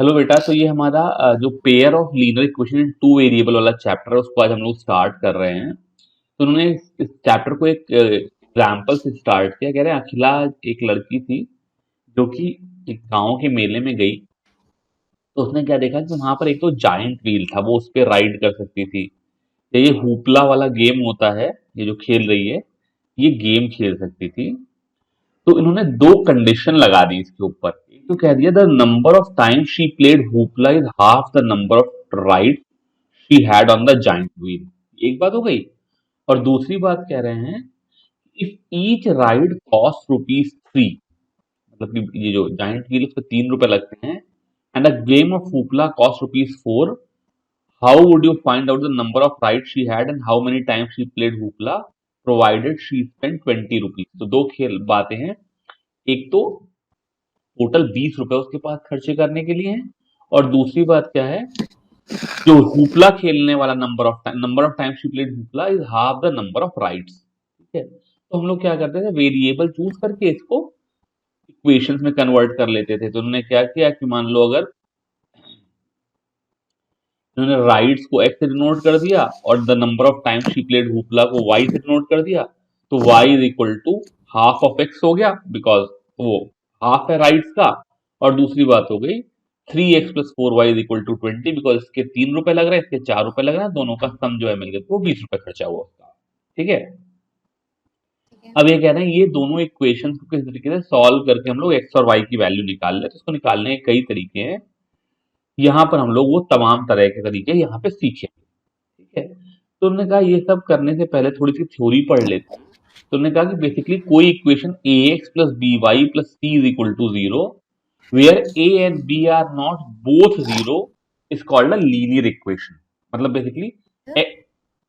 Hello बेटा, तो ये हमारा जो pair of linear equation in two variable वाला चैप्टर है उसको आज हम लोग स्टार्ट कर रहे हैं। तो उन्होंने इस चैप्टर को एक एग्जाम्पल से स्टार्ट किया। कह रहे हैं अखिला एक लड़की थी जो कि एक गांव के मेले में गई। तो उसने क्या देखा कि वहां पर एक तो जायंट व्हील था, वो उस पर राइड कर सकती थी। ये हुपला वाला गेम होता है, ये जो खेल रही है ये गेम खेल सकती थी। तो इन्होंने दो कंडीशन लगा दी इसके ऊपर। एक तो कह दिया the number of time she played hoopla is half the number of ride she had on the giant wheel. एक बात हो गई। और दूसरी बात कह रहे हैं, if each ride cost rupees 3, मतलब कि ये जो जाइंट व्हील उस पर 3 रुपए लगते हैं, and a game of hoopla cost rupees 4, how would you find out the number of ride she had and how many times she played hoopla provided she spend 20 rupees. तो दो खेल बातें हैं। एक तो टोटल 20 रुपए उसके पास खर्चे करने के लिए हैं, और दूसरी बात क्या है, जो हुपला खेलने वाला number of time she played hoopla is half the number of rides. ठीक है, तो हम लोग क्या करते थे, वेरिएबल चूज करके इसको इक्वेशंस में कन्वर्ट कर लेते थे। तो उन्होंने क्या किया कि मान लो अगर उन्होंने राइड्स को एक्स से डिनोट कर दिया और the number of time she played hoopla को वाई से डिनोट कर दिया, तो Y is equal to half of X हो गया, बिकॉज वो हाफ है राइड्स का। और दूसरी बात हो गई 3x + 4y is equal to 20, because इसके 3 रुपए लग रहे हैं, इसके 4 रुपए लग रहे हैं, दोनों का सम जो है मिल गया, तो वो 20 रुपए खर्चा हुआ उसका। ठीक है। ठीक है। अब ये कह रहे हैं ये दोनों इक्वेशन को किस तरीके से सॉल्व करके हम लोग एक्स और वाई की वैल्यू निकाल ले। तो इसको निकालने के कई तरीके हैं। यहाँ पर हम लोग वो तमाम तरह के तरीके यहाँ पे सीखे। ठीक है। तो उन्होंने कहा ये सब करने से पहले थोड़ी सी थ्योरी पढ़ लेते हैं। तो उन्होंने कहा कि बेसिकली कोई equation A X plus B Y plus C is equal to zero, where A and B are not both zero, is called a linear equation. मतलब basically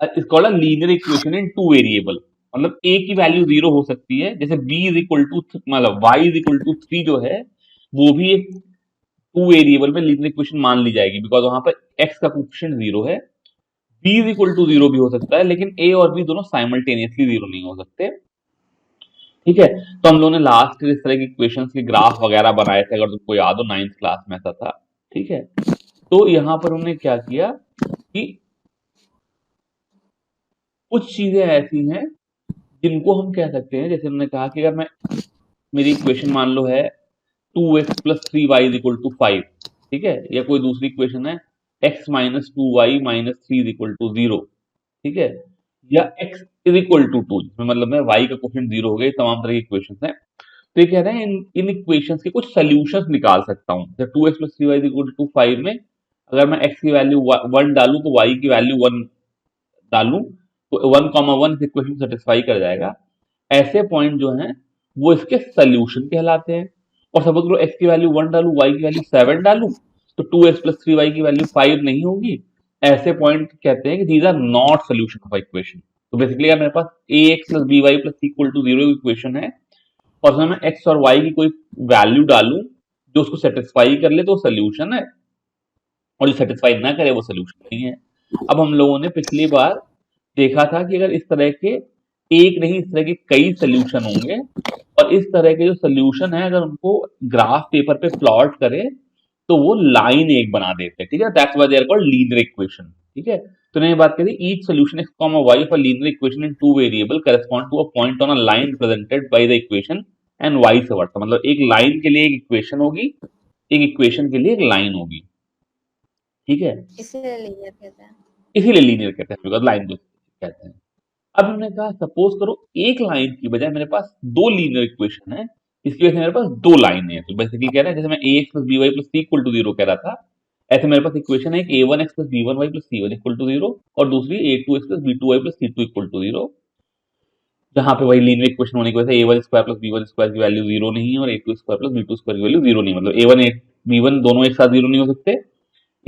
is called a linear equation in two variable. मतलब A की value zero हो सकती है, जैसे B is equal to, मतलब Y is equal to 3 जो है, वो भी एक टू वेरिएबल में लीनियर इक्वेशन मान ली जाएगी, बिकॉज वहां पर एक्स का कोफिशिएंट जीरो है। B is equal to zero भी हो सकता है, लेकिन ए और बी दोनों साइमल्टेनियसली जीरो नहीं हो सकते। ठीक है। तो हम लोगों ने लास्ट इस तरह की इक्वेशंस के ग्राफ वगैरह बनाए थे, अगर तुमको याद हो, 9th क्लास में ऐसा था। ठीक है। तो यहां पर हमने क्या किया कि कुछ चीजें ऐसी हैं जिनको हम कह सकते हैं, जैसे हमने कहा कि अगर मैं, मेरी इक्वेशन मान लो है 2x + 3y is equal to 5। ठीक है। या कोई दूसरी इक्वेशन है x - 2y - 3 is equal to 0। ठीक है। या x इज इक्वल टू 2, जिसमें मतलब मैं y का कोफिशिएंट 0 हो गया। तमाम तरह की इक्वेशंस हैं। तो ये कह रहे हैं इन इक्वेशंस के कुछ सॉल्यूशंस निकाल सकता हूं। जब 2x + 3y is equal to 5 में अगर मैं x की वैल्यू 1 डालूं तो y की वैल्यू 1 डालूं, तो 1,1 इस इक्वेशन को सेटिस्फाई कर जाएगा। ऐसे पॉइंट जो हैं वो इसके सॉल्यूशन कहलाते हैं। और सपोज करो x की वैल्यू 1 डालूं, y की वैल्यू 7 डालूं, तो 2x + 3y की वैल्यू 5 नहीं होगी। ऐसे पॉइंट कहते हैं कि these are not solution of equation. तो बेसिकली अगर मेरे पास ax + by + c = 0 इक्वेशन है, और उसमें मैं x और y की कोई वैल्यू डालूं जो उसको सेटिस्फाई कर ले, तो सोल्यूशन है। और जो सेटिस्फाई ना करे वो सोल्यूशन नहीं है। अब हम लोगों ने पिछली बार देखा था कि अगर इस तरह के एक नहीं, इस तरह के कई सोल्यूशन होंगे, और इस तरह के जो सोल्यूशन है अगर उनको ग्राफ पेपर पे प्लॉट करें तो वो लाइन एक बना देते हैं। ठीक है। That's why they are called linear equation. ठीक है। तो मैंने ये बात कही, each solution x, y of a linear equation in two variable correspond to a point on a line presented by the equation and vice versa. मतलब एक line के लिए एक इक्वेशन होगी, एक इक्वेशन के लिए एक लाइन होगी। ठीक है। इसीलिए लीनियर कहते हैं। इसीलिए लीनियर कहते हैं, बिकॉज लाइन को कहते हैं। अब हमने कहा सपोज करो एक लाइन की बजाय मेरे पास दो लीनियर इक्वेशन है, इसकी वजह से मेरे पास दो लाइन है। तो बेसिकली कह रहा है, जैसे मैं ax + by + c = 0 कह रहा था, ऐसे मेरे पास इक्वेशन है a1x + b1y + c1 = 0, और दूसरी a2x + b2y + c2 = 0, जहां पे वही लीनियर इक्वेशन होने की वजह से a1² + b1² की वैल्यू जीरो नहीं है, और a2² + b2² की वैल्यू जीरो नहीं है। मतलब a1 b1 दोनों एक साथ जीरो नहीं हो सकते,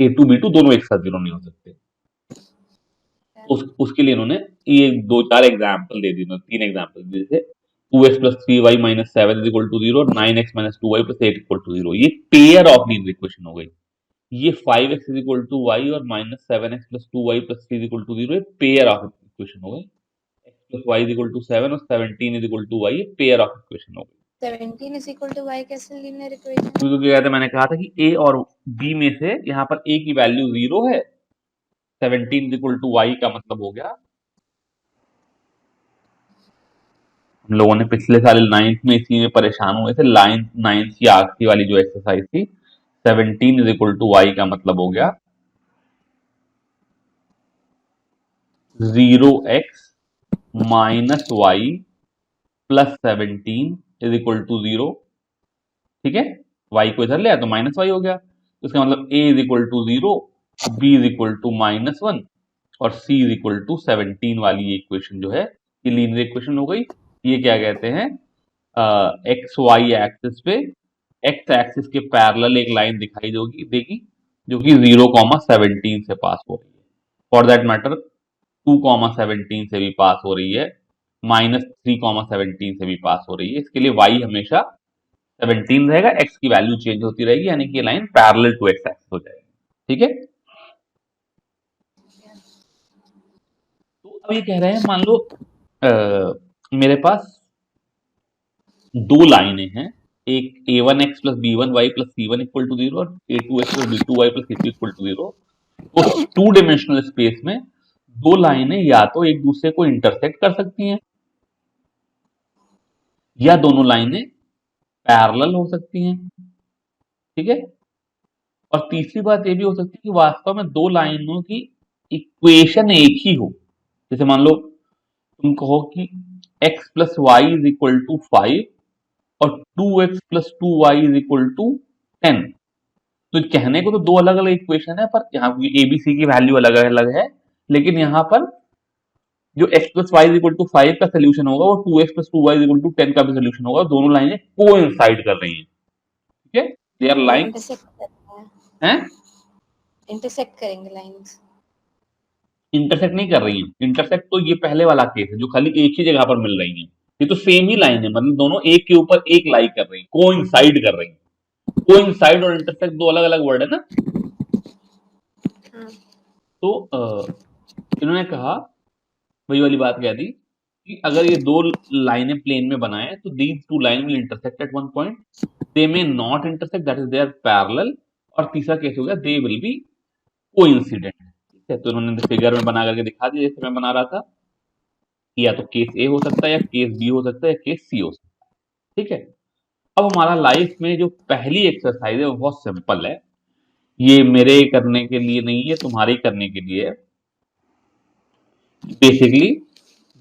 a2 b2 दोनों एक साथ जीरो नहीं हो सकते। उसके लिए इन्होंने ये दो चार एग्जाम्पल दे दी, 3 एग्जाम्पल दिए, जैसे 2x + 3y - 7 = 0, 9x - 2y + 8 = 0। ये पेयर ऑफ लीनियर इक्वेशन हो गई। ये 5x = y और -7x + 2y + 3 = 0, ये पेयर ऑफ इक्वेशन हो गई। x + y = 7 और 17 = y, ये पेयर ऑफ इक्वेशन हो गई। 17 is equal to y कैसे लीनियर इक्वेशन? क्योंकि क्या कहते हैं, मैंने कहा था कि a और b में से यहाँ पर a की वैल्यू 0 है, 17 इज इक्वल टू y का मतलब हो गया, हम लोगों ने पिछले साल 9th में इसी में परेशान हुए थे, लाइन 9th की आखिरी वाली जो एक्सरसाइज थी, 17 इज इक्वल टू y का मतलब हो गया 0x minus Y plus 17 is equal to 0। ठीक है, y को इधर ले आया तो माइनस वाई हो गया, तो इसका मतलब a is equal to 0, b is equal to -1 और c इज इक्वल टू 17 वाली ये इक्वेशन जो है ये लीनियर इक्वेशन हो गई। ये क्या कहते हैं, एक्स वाई एक्सिस पे एक्स एक्सिस के पैरेलल एक लाइन दिखाई देगी जो कि 0,17 से पास हो रही है, फॉर दैट मैटर 2,17 से भी पास हो रही है, -3,17 से भी पास हो रही है। इसके लिए y हमेशा 17 रहेगा, x की वैल्यू चेंज होती रहेगी, यानी कि ये line parallel to X axis हो जाएगी। ठीक है, तो अब ये कह रहे हैं, मान लो मेरे पास दो लाइनें हैं, एक a1x plus b1y plus c1 equal to 0 और a2x plus b2y plus c2 equal to 0। उस टू डिमेंशनल स्पेस में दो लाइनें या तो एक दूसरे को इंटरसेक्ट कर सकती हैं या दोनों लाइनें पैरेलल हो सकती हैं। ठीक है, और तीसरी बात ये भी हो सकती है कि वास्तव में दो लाइनों की इक्वेशन एक ही हो। जैसे मान लो तुम कहो कि x plus Y is equal to 5 और 2x plus 2y is equal to 10। तो कहने को तो दो अलग अलग इक्वेशन है, पर यहाँ ए बी सी की वैल्यू अलग अलग है, लेकिन यहाँ पर जो x plus Y is equal to 5 का सोल्यूशन होगा वो 2x plus 2y is equal to 10 का भी सोल्यूशन होगा। दोनों लाइनें कोइंसाइड कर रही हैं। ठीक है, दे आर लाइन इंटरसेक्ट करेंगे लाइंस, इंटरसेक्ट नहीं कर रही हैं। इंटरसेक्ट तो ये पहले वाला केस है जो खाली एक ही जगह पर मिल रही है, ये तो सेम ही लाइन है, मतलब दोनों एक के ऊपर एक लाई कर रही है, कोइंसाइड कर रही है। कोइंसाइड और इंटरसेक्ट दो अलग अलग वर्ड है ना। तो इन्होंने कहा, वही वाली बात कह दी कि अगर ये दो लाइनें प्लेन में बनाए तो these two line will intersect at one point, they may not intersect, that is they are parallel, और तीसरा केस हो गया दे विल बी कोइंसिडेंट। ठीक है, तो उन्होंने फिगर में बना करके दिखा दिया जैसे मैं बना रहा था, या तो केस ए हो सकता है या केस बी हो सकता है या केस सी हो सकता है। ठीक है, अब हमारा लाइफ में जो पहली एक्सरसाइज है वो बहुत सिंपल है, ये मेरे करने के लिए नहीं है, तुम्हारे करने के लिए है। बेसिकली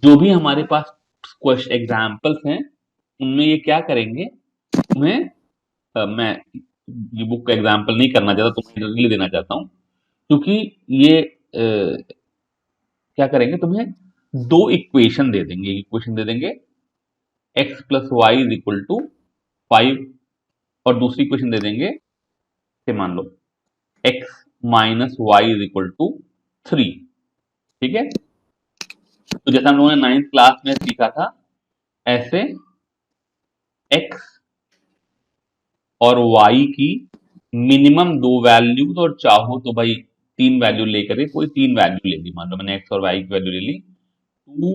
जो भी हमारे पास क्वेश्चन एग्जाम्पल्स हैं उनमें ये क्या करेंगे, तुम्हें मैं ये बुक का एग्जाम्पल नहीं करना चाहता, तुम्हें जनरली देना चाहता हूं, क्योंकि ये क्या करेंगे, तुम्हें दो इक्वेशन दे देंगे। इक्वेशन दे देंगे x plus Y is equal to 5 और दूसरी इक्वेशन दे देंगे कि मान लो x minus Y is equal to 3। ठीक है, तो जैसा हम लोगों ने 9th क्लास में सीखा था, ऐसे x और y की मिनिमम दो वैल्यूज, और चाहो तो भाई तीन वैल्यू लेकर कोई तीन वैल्यू ले ली, मान लो मैंने x और y की वैल्यू ले ली 2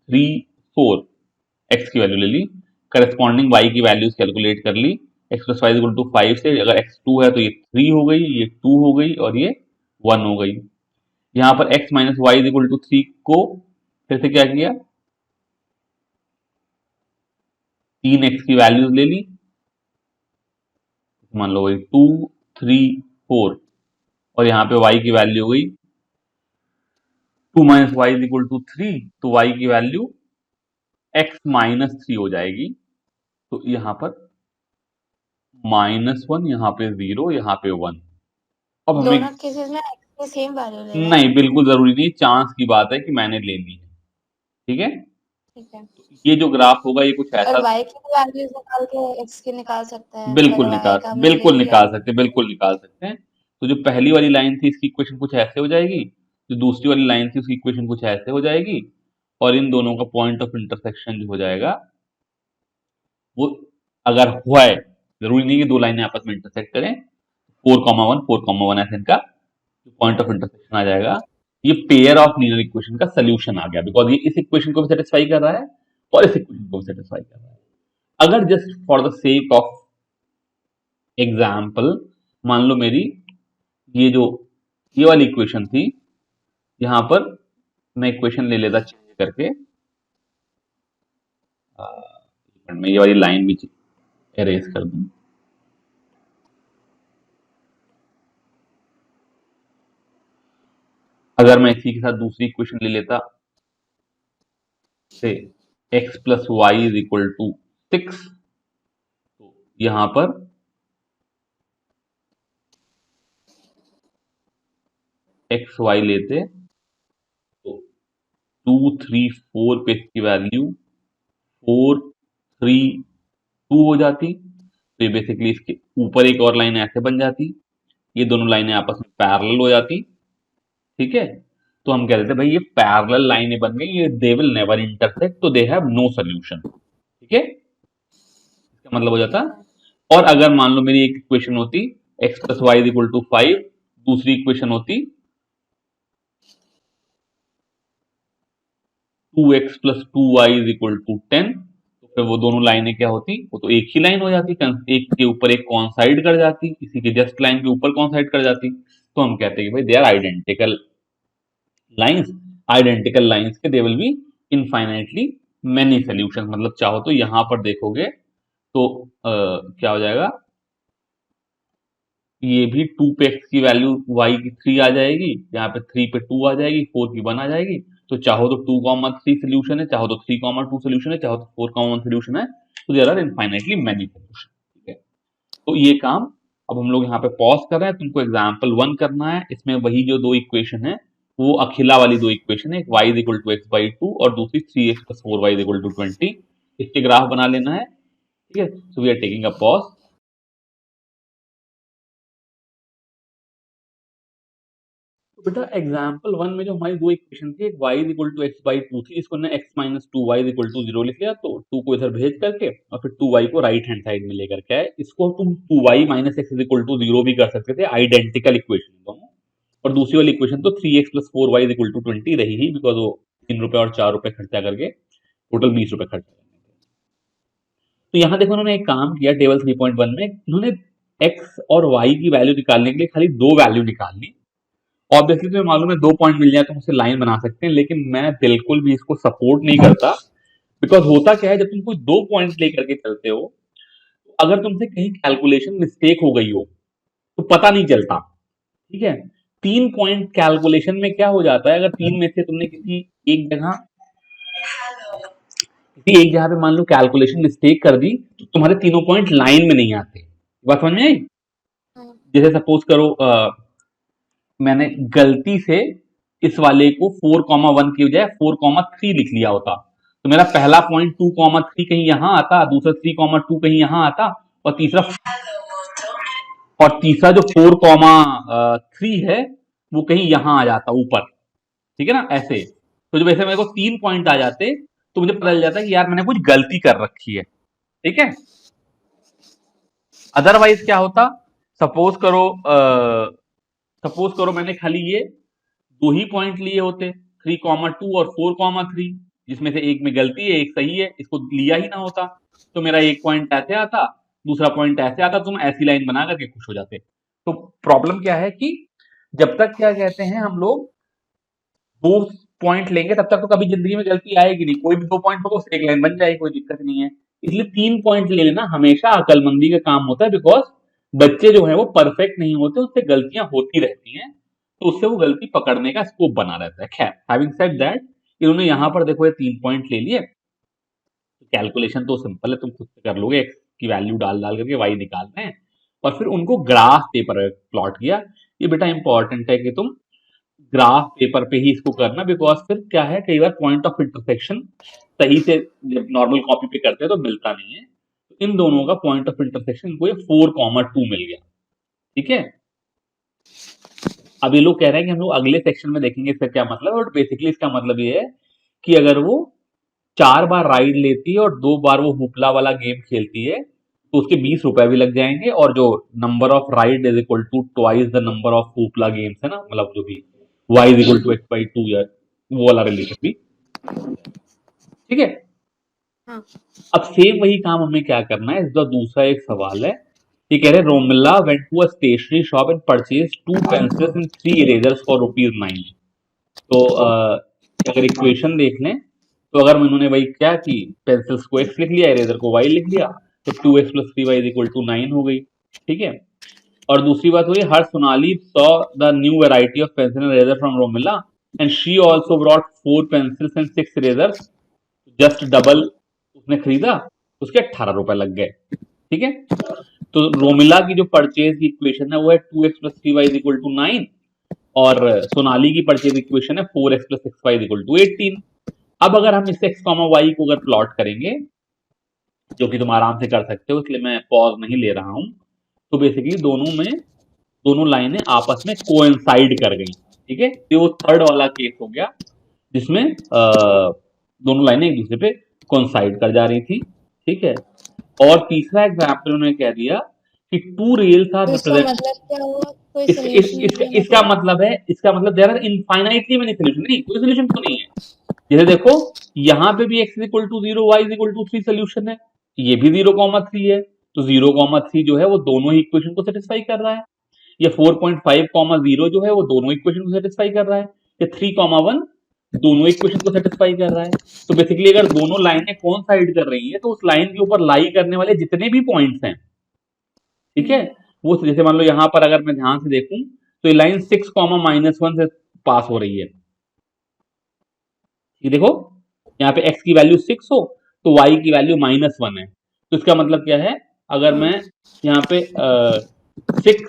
3 4, x की वैल्यू ले ली, करस्पॉन्डिंग y की वैल्यूज कैलकुलेट कर ली, x plus Y equal to 5 से अगर x 2 है तो ये 3 हो गई, ये 2 हो गई और ये 1 हो गई। यहां पर x minus Y equal to 3 को फिर से क्या किया, 3x की वैल्यूज ले ली, मान लो वही 2 3 4, और यहाँ पे y की वैल्यू हो गई 2 माइनस वाई इक्वल टू 3, तो y की वैल्यू x माइनस 3 हो जाएगी। तो यहाँ पर -1, यहाँ पे 0, यहाँ पे 1। अब हमें दोनों केसेस में x की सेम वैल्यू लेना नहीं, बिल्कुल जरूरी नहीं, चांस की बात है कि मैंने ले ली है। ठीक है, ठीक है, ये जो ग्राफ होगा ये कुछ ऐसा, और y की वैल्यूज निकाल के x की निकाल सकते हैं, बिल्कुल अगर y निकाल का हमने ले बिल्कुल लिया निकाल सकते हैं, बिल्कुल निकाल सकते हैं। तो जो पहली वाली लाइन थी इसकी इक्वेशन कुछ ऐसे हो जाएगी, जो दूसरी वाली लाइन थी उसकी इक्वेशन कुछ ऐसे हो जाएगी, और इन दोनों का पॉइंट ऑफ इंटरसेक्शन जो हो जाएगा वो अगर हुआ है, जरूरी नहीं कि दो लाइनें आपस में इंटरसेक्ट करें, 4,1 ऐसे इनका पॉइंट ऑफ इंटरसेक्शन आ जाएगा। ये पेयर ऑफ लीनियर इक्वेशन का सोल्यूशन आ गया, बिकॉज ये इस इक्वेशन को भी सेटिस्फाई कर रहा है और इस इक्वेशन को भी सेटिस्फाई कर रहा है। अगर just for the sake of example मान लो मेरी ये वाली इक्वेशन थी, यहां पर मैं इक्वेशन ले लेता चेंज करके, मैं ये वाली लाइन भी एरेज कर दूं। अगर मैं इसी के साथ दूसरी इक्वेशन ले लेता, से x plus Y is equal to 6, तो यहां पर एक्स वाई लेते तो 2 3 4 पे इसकी वैल्यू 4 3 2 हो जाती, तो ये बेसिकली इसके ऊपर एक और लाइन ऐसे बन जाती, ये दोनों लाइनें आपस में पैरेलल हो जाती। ठीक है, तो हम कह देते भाई ये पैरेलल लाइनें बन गई, ये दे विल नेवर इंटरसेक्ट, तो दे हैव नो सोल्यूशन। ठीक है, इसका मतलब हो जाता। और अगर मान लो मेरी एक इक्वेशन होती x plus Y is equal to 5, दूसरी इक्वेशन होती 2x plus 2y is equal to 10, तो फिर वो दोनों लाइनें क्या होती, वो तो एक ही लाइन हो जाती, एक के ऊपर एक कॉन्साइड कर जाती, इसी के जस्ट लाइन के ऊपर कॉन्साइड कर जाती, तो हम कहते हैं कि भाई they are identical lines. Identical lines के they will be infinitely many solution, मतलब चाहो तो यहां पर देखोगे तो क्या हो जाएगा, ये भी 2 पे x की वैल्यू y की 3 आ जाएगी, यहाँ पे 3 पे 2 आ जाएगी, 4 की 1 आ जाएगी, तो चाहो तो 2,3 सोल्यूशन है, चाहो तो 3,2 सोल्यूशन है, चाहो तो 4,1 सोल्यूशन है, तो there are infinitely many solution. ठीक है, तो ये काम अब हम लोग यहाँ पे पॉज कर रहे हैं, तुमको एग्जाम्पल 1 करना है, इसमें वही जो दो इक्वेशन है वो अखिला वाली दो इक्वेशन है, एक y is equal to X by 2 और दूसरी 3x plus 4y is equal to 20, इसके ग्राफ बना लेना है। ठीक है, so we are taking a pause. तो बेटा एग्जाम्पल 1 में जो हमारी दो इक्वेशन थी, एक y is equal to X by 2 थी, इसको ना x minus 2y is equal to 0 लिख लिया, तो 2 को इधर भेज करके और फिर 2y को राइट हैंड साइड में लेकर के आए, इसको तुम 2y minus X is equal to 0 भी कर सकते थे, आइडेंटिकल इक्वेशन दोनों। और दूसरी वाली इक्वेशन तो 3x plus 4y is equal to 20 रही ही, बिकॉज वो 3 रुपए और 4 रुपए खर्चा करके टोटल 20 रुपए खर्चा करने थे। तो यहाँ देखो उन्होंने एक काम किया टेबल 3.1 में, उन्होंने x और y की वैल्यू निकालने के लिए खाली दो वैल्यू निकालनी। ऑब्वियसली तुम्हें मालूम है 2 पॉइंट मिल जाए तो मुझसे लाइन बना सकते हैं, लेकिन मैं बिल्कुल भी इसको सपोर्ट नहीं करता, बिकॉज होता क्या है जब तुम कोई 2 पॉइंट लेकर के चलते हो, तो अगर तुमसे कहीं कैलकुलेशन मिस्टेक हो गई हो तो पता नहीं चलता। ठीक है, 3 पॉइंट कैलकुलेशन में क्या हो जाता है, अगर 3 में से तुमने किसी एक जगह पे मान लो कैलकुलेशन मिस्टेक कर दी, तो तुम्हारे तीनों पॉइंट लाइन में नहीं आते। बात समझ में आई? जैसे सपोज करो मैंने गलती से इस वाले को 4,1 की बजाय 4,3 लिख लिया होता, तो मेरा पहला पॉइंट 2,3 कहीं यहां आता, दूसरा 3,2 कहीं यहां आता, और तीसरा जो 4,3 है वो कहीं यहां आ जाता ऊपर। ठीक है ना, ऐसे। तो जब ऐसे मेरे को 3 पॉइंट आ जाते तो मुझे पता चल जाता कि यार मैंने कुछ गलती कर रखी है। ठीक है, अदरवाइज क्या होता, सपोज करो मैंने खाली ये दो ही पॉइंट लिए होते, 3,2 और 4,3, जिसमें से एक में गलती है एक सही है, इसको लिया ही ना होता, तो मेरा एक पॉइंट ऐसे आता, दूसरा पॉइंट ऐसे आता, तुम ऐसी लाइन बना करके खुश हो जाते। तो प्रॉब्लम क्या है कि जब तक क्या कहते हैं हम लोग दो पॉइंट लेंगे तब तक तो कभी जिंदगी में गलती आएगी नहीं, कोई भी दो पॉइंट होगा उससे एक लाइन बन जाएगी, कोई दिक्कत नहीं है। इसलिए 3 पॉइंट ले लेना हमेशा अकलमंदी का काम होता है, बिकॉज बच्चे जो है वो परफेक्ट नहीं होते, उससे गलतियां होती रहती हैं, तो उससे वो गलती पकड़ने का स्कोप बना रहता है। खैर, हैविंग सेड दैट, इन्होंने यहां पर देखो ये 3 पॉइंट ले लिए, कैलकुलेशन तो सिंपल है, तुम खुद से कर लोगे, एक्स की वैल्यू डाल डाल करके वाई निकालना है, और फिर उनको ग्राफ पेपर प्लॉट किया। ये बेटा इंपॉर्टेंट है कि तुम ग्राफ पेपर पे ही इसको करना, बिकॉज फिर क्या है कई बार पॉइंट ऑफ इंटरसेक्शन सही से जब नॉर्मल कॉपी पे करते हैं तो मिलता नहीं है, तो इन दोनों का पॉइंट ऑफ इंटरसेक्शन को 4,2 मिल गया। ठीक है, अब ये लोग कह रहे हैं कि हम लोग अगले सेक्शन में देखेंगे इसका क्या मतलब है, और बेसिकली इसका मतलब ये है कि अगर वो 4 बार राइड लेती है और 2 बार वो हुपला वाला गेम खेलती है तो उसके 20 रुपए भी लग जाएंगे, और जो number of ride is equal to twice the number of hoopla games है ना, मतलब जो भी y is equal to X by 2 या वो वाला रिलेशन भी। ठीक है, हाँ। अब सेम वही काम हमें क्या करना है, इसका दूसरा एक सवाल है। ये कह रहे हैं Romila went to a stationery shop and purchase 2 pencils and 3 erasers for ₹9। तो अगर इक्वेशन देख लें, तो अगर इन्होंने वही क्या कि पेंसिल्स को x लिख लिया, इरेजर को y लिख लिया, तो 2x + 3y = 9 हो गई। ठीक है। और दूसरी बात हो रही है, here Sonali saw the new variety of pencil and eraser from Romila and she also brought 4 pencils and 6 erasers. Just double उसने खरीदा, उसके ₹18 लग गए। ठीक है। तो रोमिला की जो परचेज की इक्वेशन है वो है 2x + 3y = 9, और सोनाली की परचेज इक्वेशन है 4x + 6y = 18। अब अगर हम इस x, y को अगर प्लॉट करेंगे, जो कि तुम आराम से कर सकते हो, इसलिए मैं पॉज नहीं ले रहा हूं, तो बेसिकली दोनों लाइनें आपस में कोइंसाइड कर गई। ठीक है। तो वो थर्ड वाला केस हो गया जिसमें दोनों लाइनें एक दूसरे पे कोइंसाइड कर जा रही थी। ठीक है। और तीसरा एग्जाम्पल उन्होंने कह दिया कि 2 रेल्स आर तो इसका रिप्रेजेंट। मतलब क्या हुआ? कोई सॉल्यूशन नहीं है इसका मतलब there are infinitely many solution. नहीं, कोई सोल्यूशन तो नहीं है। जैसे देखो, यहाँ पे भी x = 0, y = 3 सोल्यूशन है, ये भी 0,3 है। तो 0,3 जो है वो दोनों ही इक्वेशन को सेटिस्फाई कर रहा है। ये 4.5, 0 जो है वो दोनों इक्वेशन को सेटिस्फाई कर रहा है। ये 3,1 दोनों इक्वेशन को सेटिस्फाई कर रहा है। तो बेसिकली अगर दोनों लाइनें कौन साइड कर रही है, तो उस लाइन के ऊपर लाई करने वाले जितने भी पॉइंट्स हैं, ठीक है, वो जैसे मान लो यहां पर अगर मैं ध्यान से देखूं, तो ये लाइन 6, -1 से पास हो रही है। ये देखो, यहाँ पे x की वैल्यू 6 हो तो y की वैल्यू -1 है। तो इसका मतलब क्या है, अगर मैं यहाँ पे 6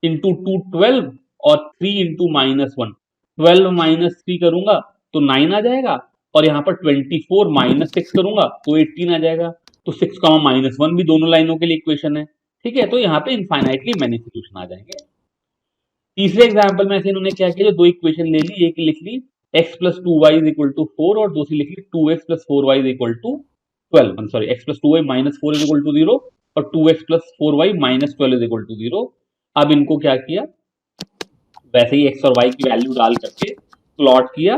इंटू 2 12 और 3 इंटू -1, 12 - 3 करूंगा तो 9 आ जाएगा, और यहाँ पर 24 -6 करूंगा तो 18 आ जाएगा। तो 6, -1 भी दोनों लाइनों के लिए इक्वेशन है। ठीक है। तो यहाँ पे इनफाइनाइटली मैनी सोल्यूशन आ जाएंगे। तीसरे एग्जाम्पल में से इन्होंने क्या किया, जो दो इक्वेशन ले ली, एक लिख ली x + 2y = 4 और दूसरी लिख ली 2x + 4y = 12। Sorry, x + 2y - 4 = 0 और 2x + 4y - 12 = 0। अब इनको क्या किया, वैसे ही x और y की वैल्यू डाल करके प्लॉट किया।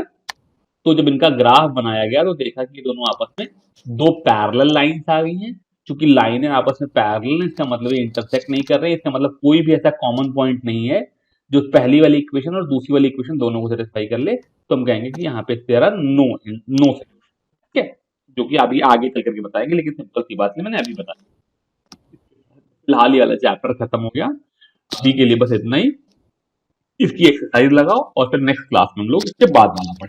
तो जब इनका ग्राफ बनाया गया तो देखा कि दोनों आपस में दो पैरेलल लाइंस आ गई हैं। चूंकि लाइनें आपस में पैरेलल हैं, इसका मतलब ये इंटरसेक्ट नहीं कर रही है। इसका मतलब कोई भी ऐसा कॉमन पॉइंट नहीं है जो पहली वाली इक्वेशन और दूसरी वाली इक्वेशन दोनों को सेटिस्फाई कर ले। तो हम कहेंगे कि यहाँ पे देयर आर नो सोल्यूशन। ठीक है। जो कि अभी आगे चल करके बताएंगे, लेकिन सिंपल सी बात है, मैंने अभी बताया। फिलहाल ये वाला चैप्टर खत्म हो गया। अभी के लिए बस इतना ही। इसकी एक्सरसाइज लगाओ और फिर नेक्स्ट क्लास में हम लोग इसके बाद वाला पढ़ेंगे।